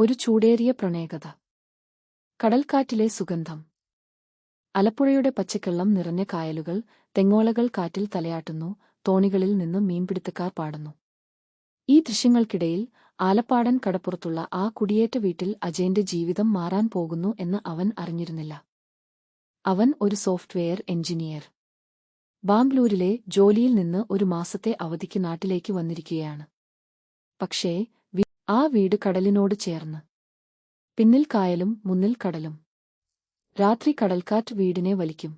ഒരു ചൂടേറിയ പ്രണയകഥ. കടൽക്കാറ്റിലെ സുഗന്ധം. ആലപ്പുഴയുടെ പച്ചക്കള്ളം നിറഞ്ഞ കായലുകൾ, തെങ്ങോലകൾ കാറ്റിൽ തലയാട്ടുന്നു, തോണികളിൽ നിന്ന് മീൻപിടുത്തക്കാർ പാടുന്നു. ഈ ദൃശ്യങ്ങൾക്കിടയിൽ ആലപ്പാടൻ കടപ്പുറത്തുള്ള ആ കുടിയേറ്റ വീട്ടിൽ അജയന്റെ ജീവിതം മാറാൻ പോകുന്നു എന്ന് അവൻ അറിഞ്ഞിരുന്നില്ല. അവൻ ഒരു സോഫ്റ്റ്വെയർ എഞ്ചിനീയർ. ബാംഗ്ലൂരിലെ ജോലിയിൽ നിന്ന് ഒരു മാസത്തെ അവധിക്ക് നാട്ടിലേക്ക് വന്നിരിക്കുകയാണ്. പക്ഷേ ആ വീട് കടലിനോട് ചേർന്ന്. പിന്നിൽ കായലും മുന്നിൽ കടലും. രാത്രി കടൽക്കാറ്റ് വീടിനെ വലിക്കും.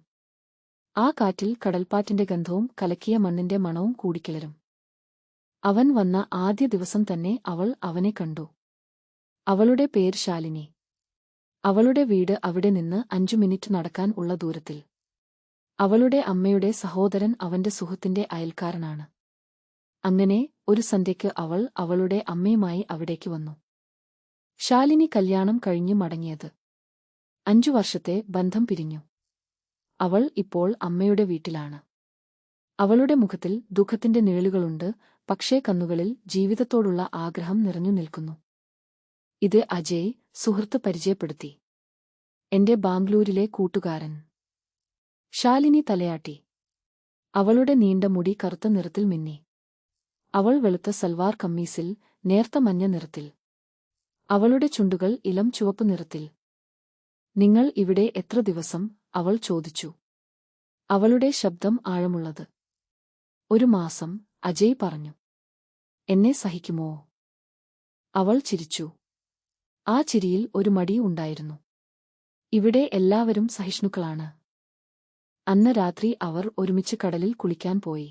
ആ കാറ്റിൽ കടൽപ്പാറ്റിന്റെ ഗന്ധവും കലക്കിയ മണ്ണിന്റെ മണവും കൂടിക്കിളരും. അവൻ വന്ന ആദ്യ ദിവസം തന്നെ അവൾ അവനെ കണ്ടു. അവളുടെ പേര് ശാലിനി. അവളുടെ വീട് അവിടെ നിന്ന് 5 മിനിറ്റ് നടക്കാൻ ഉള്ള ദൂരത്തിൽ. അവളുടെ അമ്മയുടെ സഹോദരൻ അവന്റെ സുഹൃത്തിന്റെ അയൽക്കാരനാണ്. അങ്ങനെ ഒരു സന്ധ്യയ്ക്ക് അവൾ അവളുടെ അമ്മയുമായി അവിടേക്ക് വന്നു. ശാലിനി കല്യാണം കഴിഞ്ഞു മടങ്ങിയത്. 5 വർഷത്തെ ബന്ധം പിരിഞ്ഞു. അവൾ ഇപ്പോൾ അമ്മയുടെ വീട്ടിലാണ്. അവളുടെ മുഖത്തിൽ ദുഃഖത്തിന്റെ നിഴലുകളുണ്ട്, പക്ഷേ കണ്ണുകളിൽ ജീവിതത്തോടുള്ള ആഗ്രഹം നിറഞ്ഞു നിൽക്കുന്നു. ഇത് അജയ്, സുഹൃത്ത് പരിചയപ്പെടുത്തി. എന്റെ ബാംഗ്ലൂരിലെ കൂട്ടുകാരൻ. ശാലിനി തലയാട്ടി. അവളുടെ നീണ്ട മുടി കറുത്ത നിറത്തിൽ മിന്നി. അവൾ വെളുത്ത സൽവാർ കമ്മീസിൽ, നേർത്ത മഞ്ഞ നിറത്തിൽ. അവളുടെ ചുണ്ടുകൾ ഇളം ചുവപ്പ് നിറത്തിൽ. നിങ്ങൾ ഇവിടെ എത്ര ദിവസം? അവൾ ചോദിച്ചു. അവളുടെ ശബ്ദം ആഴമുള്ളത്. 1 മാസം, അജയ് പറഞ്ഞു. എന്നെ സഹിക്കുമോ? അവൾ ചിരിച്ചു. ആ ചിരിയിൽ ഒരു മടി ഉണ്ടായിരുന്നു. ഇവിടെ എല്ലാവരും സഹിഷ്ണുക്കളാണ്. അന്ന് രാത്രി അവർ ഒരുമിച്ച് കടലിൽ കുളിക്കാൻ പോയി.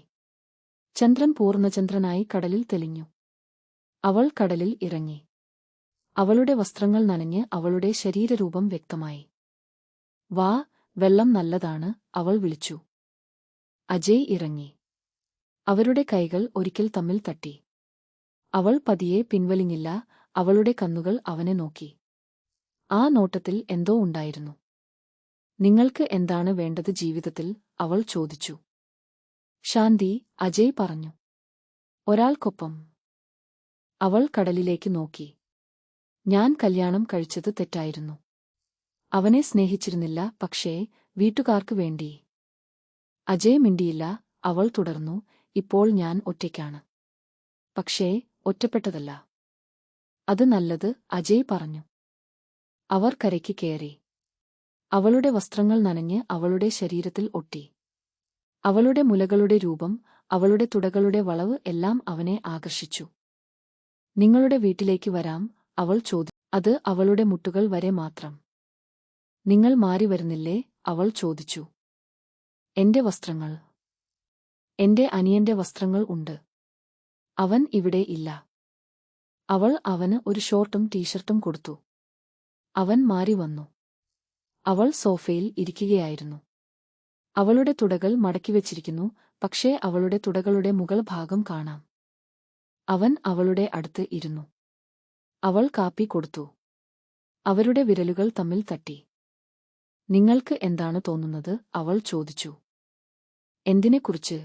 ചന്ദ്രൻ പൂർണ്ണചന്ദ്രനായി കടലിൽ തെളിഞ്ഞു. അവൾ കടലിൽ ഇറങ്ങി. അവളുടെ വസ്ത്രങ്ങൾ നനഞ്ഞ് അവളുടെ ശരീരരൂപം വ്യക്തമായി. വാ, വെള്ളം നല്ലതാണ്, അവൾ വിളിച്ചു. അജയ് ഇറങ്ങി. അവരുടെ കൈകൾ ഒരിക്കൽ തമ്മിൽ തട്ടി. അവൾ പതിയെ പിൻവലിഞ്ഞില്ല, അവളുടെ കണ്ണുകൾ അവനെ നോക്കി. ആ നോട്ടത്തിൽ എന്തോ ഉണ്ടായിരുന്നു. നിങ്ങൾക്ക് എന്താണ് വേണ്ടത് ജീവിതത്തിൽ? അവൾ ചോദിച്ചു. ശാന്തി, അജയ് പറഞ്ഞു. ഒരാൾക്കൊപ്പം. അവൾ കടലിലേക്ക് നോക്കി. ഞാൻ കല്യാണം കഴിച്ചത് തെറ്റായിരുന്നു. അവനെ സ്നേഹിച്ചിരുന്നില്ല, പക്ഷേ വീട്ടുകാർക്ക് വേണ്ടി. അജയ് മിണ്ടിയില്ല. അവൾ തുടർന്നു. ഇപ്പോൾ ഞാൻ ഒറ്റയ്ക്കാണ്. പക്ഷേ ഒറ്റപ്പെട്ടതല്ല. അത് നല്ലത്, അജയ് പറഞ്ഞു. അവർ കരയ്ക്ക് കയറി. അവളുടെ വസ്ത്രങ്ങൾ നനഞ്ഞ് അവളുടെ ശരീരത്തിൽ ഒട്ടി. അവളുടെ മുലകളുടെ രൂപം, അവളുടെ തുടകളുടെ വളവ് എല്ലാം അവനെ ആകർഷിച്ചു. നിങ്ങളുടെ വീട്ടിലേക്ക് വരാം, അവൾ ചോദിച്ചു. അത് അവളുടെ മുട്ടുകൾ വരെ മാത്രം. നിങ്ങൾ മാറി വരുന്നില്ലേ? അവൾ ചോദിച്ചു. എന്റെ വസ്ത്രങ്ങൾ. എന്റെ അനിയന്റെ വസ്ത്രങ്ങൾ ഉണ്ട്. അവൻ ഇവിടെ ഇല്ല. അവൾ അവന് ഒരു ഷോർട്ടും ടീഷർട്ടും കൊടുത്തു. അവൻ മാറി വന്നു. അവൾ സോഫയിൽ ഇരിക്കുകയായിരുന്നു. അവളുടെ തുടകൾ മടക്കിവെച്ചിരിക്കുന്നു, പക്ഷേ അവളുടെ തുടകളുടെ മുകൾ ഭാഗം കാണാം. അവൻ അവളുടെ അടുത്ത് ഇരുന്നു. അവൾ കാപ്പി കൊടുത്തു. അവരുടെ വിരലുകൾ തമ്മിൽ തട്ടി. നിങ്ങൾക്ക് എന്താണ് തോന്നുന്നത്? അവൾ ചോദിച്ചു. എന്തിനെക്കുറിച്ച്?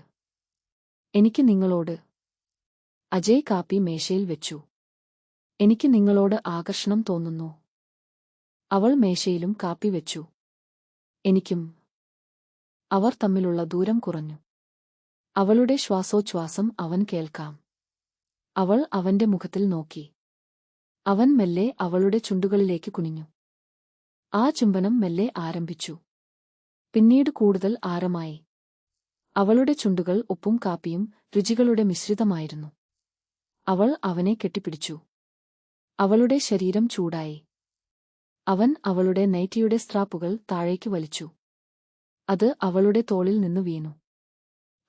എനിക്ക് നിങ്ങളോട്. അജയ് കാപ്പി മേശയിൽ വെച്ചു. എനിക്ക് നിങ്ങളോട് ആകർഷണം തോന്നുന്നു. അവൾ മേശയിലും കാപ്പി വെച്ചു. എനിക്കും. അവർ തമ്മിലുള്ള ദൂരം കുറഞ്ഞു. അവളുടെ ശ്വാസോച്ഛ്വാസം അവൻ കേൾക്കാം. അവൾ അവന്റെ മുഖത്തിൽ നോക്കി. അവൻ മെല്ലെ അവളുടെ ചുണ്ടുകളിലേക്ക് കുനിഞ്ഞു. ആ ചുംബനം മെല്ലെ ആരംഭിച്ചു. പിന്നീട് കൂടുതൽ ആഴമായി. അവളുടെ ചുണ്ടുകൾ ഉപ്പും കാപ്പിയും രുചികളുടെ മിശ്രിതമായിരുന്നു. അവൾ അവനെ കെട്ടിപ്പിടിച്ചു. അവളുടെ ശരീരം ചൂടായി. അവൻ അവളുടെ നൈറ്റിയുടെ സ്ട്രാപ്പുകൾ താഴേക്ക് വലിച്ചു. അത് അവളുടെ തോളിൽ നിന്ന് വീണു.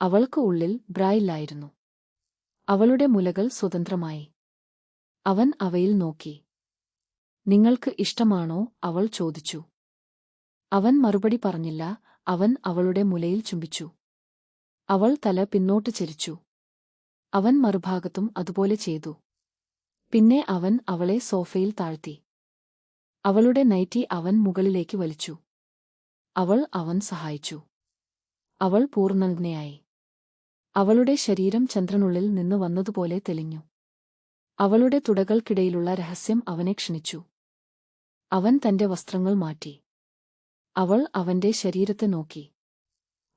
അവൾക്ക് ഉള്ളിൽ ബ്രായില്ലായിരുന്നു. അവളുടെ മുലകൾ സ്വതന്ത്രമായി. അവൻ അവയിൽ നോക്കി. നിങ്ങൾക്ക് ഇഷ്ടമാണോ? അവൾ ചോദിച്ചു. അവൻ മറുപടി പറഞ്ഞില്ല. അവൻ അവളുടെ മുലയിൽ ചുംബിച്ചു. അവൾ തല പിന്നോട്ട് ചരിച്ചു. അവൻ മറുഭാഗത്തും അതുപോലെ ചെയ്തു. പിന്നെ അവൻ അവളെ സോഫയിൽ താഴ്ത്തി. അവളുടെ നൈറ്റി അവൻ മുകളിലേക്ക് വലിച്ചു. അവൻ സഹായിച്ചു. അവൾ പൂർണ്ണനഗ്നയായി. അവളുടെ ശരീരം ചന്ദ്രനുള്ളിൽ നിന്ന് വന്നതുപോലെ തെളിഞ്ഞു. അവളുടെ തുടകൾക്കിടയിലുള്ള രഹസ്യം അവനെ ക്ഷണിച്ചു. അവൻ തന്റെ വസ്ത്രങ്ങൾ മാറ്റി. അവൾ അവന്റെ ശരീരത്തെ നോക്കി.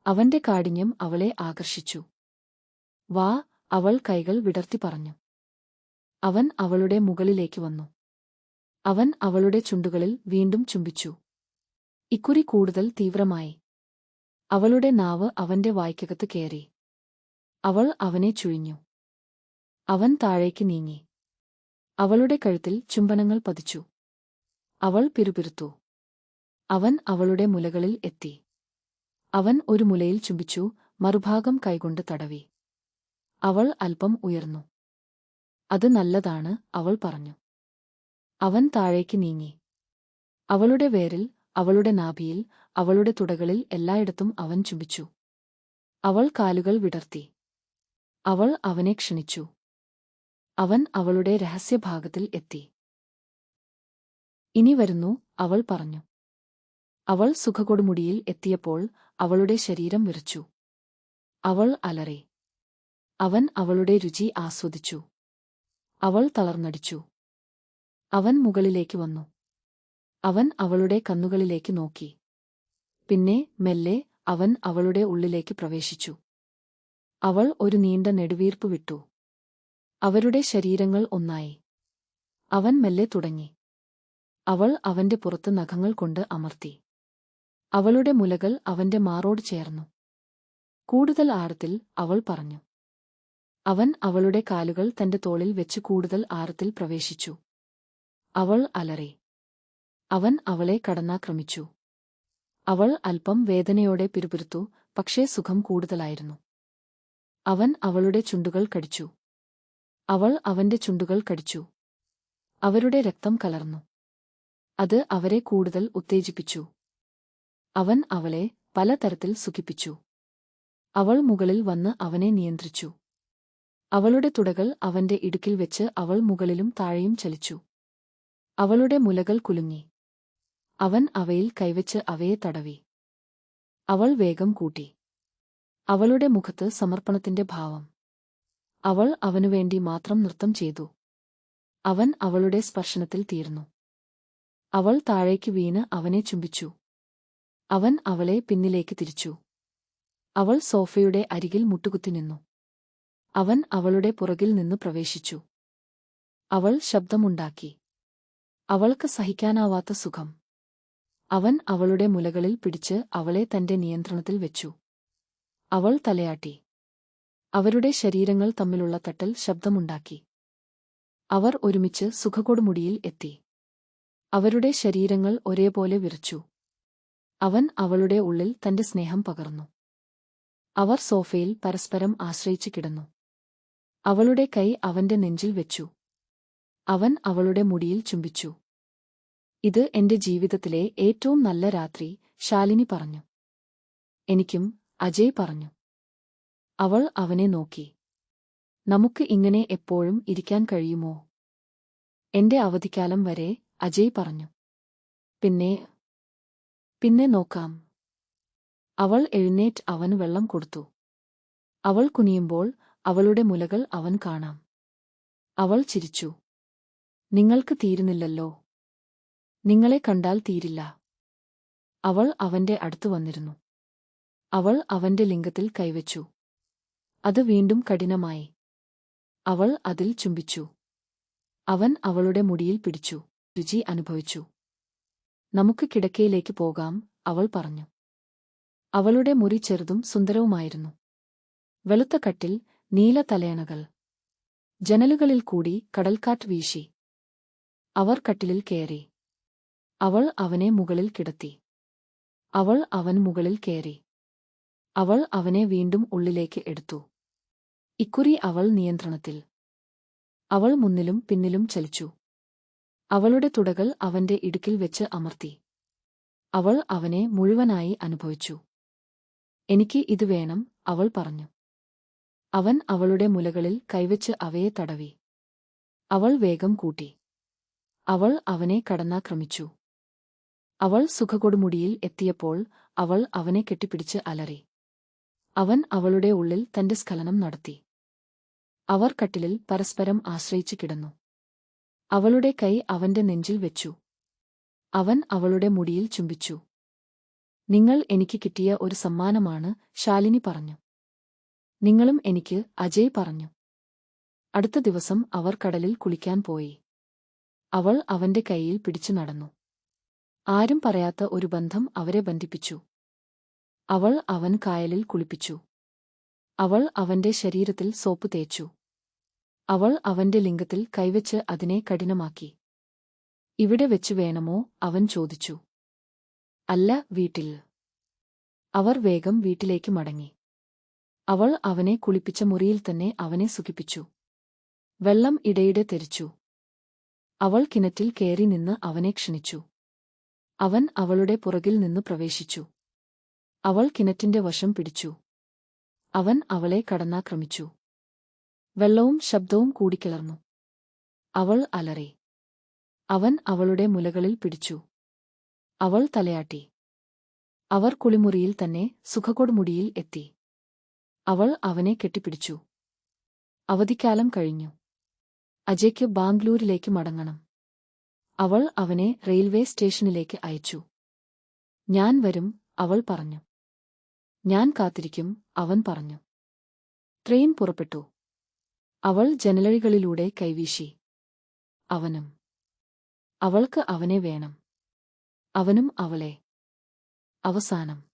അവന്റെ കാഠിന്യം അവളെ ആകർഷിച്ചു. വാ, അവൾ കൈകൾ വിടർത്തി പറഞ്ഞു. അവൻ അവളുടെ മുകളിലേക്ക് വന്നു. അവൻ അവളുടെ ചുണ്ടുകളിൽ വീണ്ടും ചുംബിച്ചു. ഇക്കുറി കൂടുതൽ തീവ്രമായി. അവളുടെ നാവ് അവന്റെ വായ്ക്കകത്ത് കയറി. അവൾ അവനെ ചുഴിഞ്ഞു. അവൻ താഴേക്ക് നീങ്ങി. അവളുടെ കഴുത്തിൽ ചുംബനങ്ങൾ പതിച്ചു. അവൾ പിറുപിറുത്തു. അവൻ അവളുടെ മുലകളിൽ എത്തി. അവൻ ഒരു മുലയിൽ ചുംബിച്ചു, മറുഭാഗം കൈകൊണ്ട് തടവി. അവൾ അല്പം ഉയർന്നു. അത് നല്ലതാണ്, അവൾ പറഞ്ഞു. അവൻ താഴേക്ക് നീങ്ങി. അവളുടെ വേരിൽ, അവളുടെ നാഭിയിൽ, അവളുടെ തുടകളിൽ എല്ലായിടത്തും അവൻ ചുംബിച്ചു. അവൾ കാലുകൾ വിടർത്തി. അവൾ അവനെ ക്ഷണിച്ചു. അവൻ അവളുടെ രഹസ്യഭാഗത്തിൽ എത്തി. ഇനി വരുന്നു, അവൾ പറഞ്ഞു. അവൾ സുഖകൊടുമുടിയിൽ എത്തിയപ്പോൾ അവളുടെ ശരീരം വിറച്ചു. അവൾ അലറി. അവൻ അവളുടെ രുചി ആസ്വദിച്ചു. അവൾ തളർന്നടിച്ചു. അവൻ മുകളിലേക്ക് വന്നു. അവൻ അവളുടെ കണ്ണുകളിലേക്ക് നോക്കി. പിന്നെ മെല്ലെ അവൻ അവളുടെ ഉള്ളിലേക്ക് പ്രവേശിച്ചു. അവൾ ഒരു നീണ്ട നെടുവീർപ്പ് വിട്ടു. അവരുടെ ശരീരങ്ങൾ ഒന്നായി. അവൻ മെല്ലെ തുടങ്ങി. അവൾ അവന്റെ പുറത്ത് നഖങ്ങൾ കൊണ്ട് അമർത്തി. അവളുടെ മുലകൾ അവന്റെ മാറോട് ചേർന്നു. കൂടുതൽ ആഴത്തിൽ, അവൾ പറഞ്ഞു. അവൻ അവളുടെ കാലുകൾ തന്റെ തോളിൽ വെച്ച് കൂടുതൽ ആഴത്തിൽ പ്രവേശിച്ചു. അവൾ അലറി. അവൻ അവളെ കടന്നാക്രമിച്ചു. അവൾ അല്പം വേദനയോടെ പിറുപിറുത്തു, പക്ഷേ സുഖം കൂടുതലായിരുന്നു. അവൻ അവളുടെ ചുണ്ടുകൾ കടിച്ചു. അവൾ അവന്റെ ചുണ്ടുകൾ കടിച്ചു. അവരുടെ രക്തം കലർന്നു. അത് അവരെ കൂടുതൽ ഉത്തേജിപ്പിച്ചു. അവൻ അവളെ പലതരത്തിൽ സുഖിപ്പിച്ചു. അവൾ മുകളിൽ വന്ന് അവനെ നിയന്ത്രിച്ചു. അവളുടെ തുടകൾ അവന്റെ ഇടുക്കിൽ വെച്ച് അവൾ മുകളിലും താഴെയും ചലിച്ചു. അവളുടെ മുലകൾ കുലുങ്ങി. അവൻ അവയിൽ കൈവച്ച് അവയെ തടവി. അവൾ വേഗം കൂട്ടി. അവളുടെ മുഖത്ത് സമർപ്പണത്തിന്റെ ഭാവം. അവൾ അവനുവേണ്ടി മാത്രം നൃത്തം ചെയ്തു. അവൻ അവളുടെ സ്പർശനത്തിൽ തീർന്നു. അവൾ താഴേക്ക് വീണ് അവനെ ചുംബിച്ചു. അവൻ അവളെ പിന്നിലേക്ക് തിരിച്ചു. അവൾ സോഫയുടെ അരികിൽ മുട്ടുകുത്തി നിന്നു. അവൻ അവളുടെ പുറകിൽ നിന്ന് പ്രവേശിച്ചു. അവൾ ശബ്ദമുണ്ടാക്കി. അവൾക്ക് സഹിക്കാനാവാത്ത സുഖം. അവൻ അവളുടെ മുലകളിൽ പിടിച്ച് അവളെ തന്റെ നിയന്ത്രണത്തിൽ വെച്ചു. അവൾ തലയാട്ടി. അവരുടെ ശരീരങ്ങൾ തമ്മിലുള്ള തട്ടൽ ശബ്ദമുണ്ടാക്കി. അവർ ഒരുമിച്ച് സുഖകൊടുമുടിയിൽ എത്തി. അവരുടെ ശരീരങ്ങൾ ഒരേപോലെ വിറച്ചു. അവൻ അവളുടെ ഉള്ളിൽ തന്റെ സ്നേഹം പകർന്നു. അവർ സോഫയിൽ പരസ്പരം ആശ്രയിച്ചു കിടന്നു. അവളുടെ കൈ അവന്റെ നെഞ്ചിൽ വെച്ചു. അവൻ അവളുടെ മുടിയിൽ ചുംബിച്ചു. ഇത് എന്റെ ജീവിതത്തിലെ ഏറ്റവും നല്ല രാത്രി, ശാലിനി പറഞ്ഞു. എനിക്കും, അജയ് പറഞ്ഞു. അവൾ അവനെ നോക്കി. നമുക്ക് ഇങ്ങനെ എപ്പോഴും ഇരിക്കാൻ കഴിയുമോ? എന്റെ അവധിക്കാലം വരെ, അജയ് പറഞ്ഞു. പിന്നെ നോക്കാം. അവൾ എഴുന്നേറ്റ് അവന് വെള്ളം കൊടുത്തു. അവൾ കുനിയുമ്പോൾ അവളുടെ മുലകൾ അവൻ കാണാം. അവൾ ചിരിച്ചു. നിങ്ങൾക്ക് തീരുന്നില്ലല്ലോ. നിങ്ങളെ കണ്ടാൽ തീരില്ല. അവൾ അവന്റെ അടുത്ത് വന്നിരുന്നു. അവൾ അവന്റെ ലിംഗത്തിൽ കൈവച്ചു. അത് വീണ്ടും കഠിനമായി. അവൾ അതിൽ ചുംബിച്ചു. അവൻ അവളുടെ മുടിയിൽ പിടിച്ചു. രുചി അനുഭവിച്ചു. നമുക്ക് കിടക്കയിലേക്ക് പോകാം, അവൾ പറഞ്ഞു. അവളുടെ മുറി ചെറുതും സുന്ദരവുമായിരുന്നു. വെളുത്ത കട്ടിൽ, നീല തലയണകൾ. ജനലുകളിൽ കൂടി കടൽക്കാറ്റ് വീശി. അവർ കട്ടിലിൽ കയറി. അവൾ അവനെ മുകളിൽ കിടത്തി. അവൾ അവൻ മുകളിൽ കയറി. അവൾ അവനെ വീണ്ടും ഉള്ളിലേക്ക് എടുത്തു. ഇക്കുറി അവൾ നിയന്ത്രണത്തിൽ. അവൾ മുന്നിലും പിന്നിലും ചലിച്ചു. അവളുടെ തുടകൾ അവന്റെ ഇടുക്കിൽ വെച്ച് അമർത്തി. അവൾ അവനെ മുഴുവനായി അനുഭവിച്ചു. എനിക്ക് ഇത് വേണം, അവൾ പറഞ്ഞു. അവൻ അവളുടെ മുലകളിൽ കൈവച്ച് അവയെ തടവി. അവൾ വേഗം കൂട്ടി. അവൾ അവനെ കടന്നാക്രമിച്ചു. അവൾ സുഖകൊടുമുടിയിൽ എത്തിയപ്പോൾ അവൾ അവനെ കെട്ടിപ്പിടിച്ച് അലറി. അവൻ അവളുടെ ഉള്ളിൽ തന്റെ സ്ഖലനം നടത്തി. അവർ കട്ടിലിൽ പരസ്പരം ആശ്രയിച്ചു കിടന്നു. അവളുടെ കൈ അവന്റെ നെഞ്ചിൽ വെച്ചു. അവൻ അവളുടെ മുടിയിൽ ചുംബിച്ചു. നിങ്ങൾ എനിക്ക് കിട്ടിയ ഒരു സമ്മാനമാണ്, ശാലിനി പറഞ്ഞു. നിങ്ങളും എനിക്ക്, അജയ് പറഞ്ഞു. അടുത്ത ദിവസം അവർ കടലിൽ കുളിക്കാൻ പോയി. അവൾ അവന്റെ കൈയിൽ പിടിച്ചു നടന്നു. ആരും പറയാത്ത ഒരു ബന്ധം അവരെ ബന്ധിപ്പിച്ചു. അവൻ കായലിൽ കുളിപ്പിച്ചു. അവൾ അവന്റെ ശരീരത്തിൽ സോപ്പ് തേച്ചു. അവൾ അവന്റെ ലിംഗത്തിൽ കൈവച്ച് അതിനെ കഠിനമാക്കി. ഇവിടെ വെച്ച് വേണമോ, അവൻ ചോദിച്ചു. അല്ല, വീട്ടിൽ. അവർ വേഗം വീട്ടിലേക്ക് മടങ്ങി. അവൾ അവനെ കുളിപ്പിച്ച മുറിയിൽ തന്നെ അവനെ സുഖിപ്പിച്ചു. വെള്ളം ഇടയിടെ തെറിച്ചു. അവൾ കിണറ്റിൽ കയറി നിന്ന് അവനെ ക്ഷണിച്ചു. അവൻ അവളുടെ പുറകിൽ നിന്ന് പ്രവേശിച്ചു. അവൾ കിണറ്റിന്റെ വശം പിടിച്ചു. അവൻ അവളെ കടന്നാക്രമിച്ചു. വെള്ളവും ശബ്ദവും കൂടിക്കിളർന്നു. അവൾ അലറി. അവൻ അവളുടെ മുലകളിൽ പിടിച്ചു. അവൾ തലയാട്ടി. അവർ കുളിമുറിയിൽ തന്നെ സുഖകൊടുമുടിയിൽ എത്തി. അവൾ അവനെ കെട്ടിപ്പിടിച്ചു. അവധിക്കാലം കഴിഞ്ഞു. അജയ്ക്ക് ബാംഗ്ലൂരിലേക്ക് മടങ്ങണം. അവൾ അവനെ റെയിൽവേ സ്റ്റേഷനിലേക്ക് അയച്ചു. ഞാൻ വരും, അവൾ പറഞ്ഞു. ഞാൻ കാത്തിരിക്കും, അവൻ പറഞ്ഞു. ട്രെയിൻ പുറപ്പെട്ടു. അവൾ ജനലഴികളിലൂടെ കൈവീശി. അവനും. അവൾക്ക് അവനെ വേണം. അവനും അവളെ. അവസാനം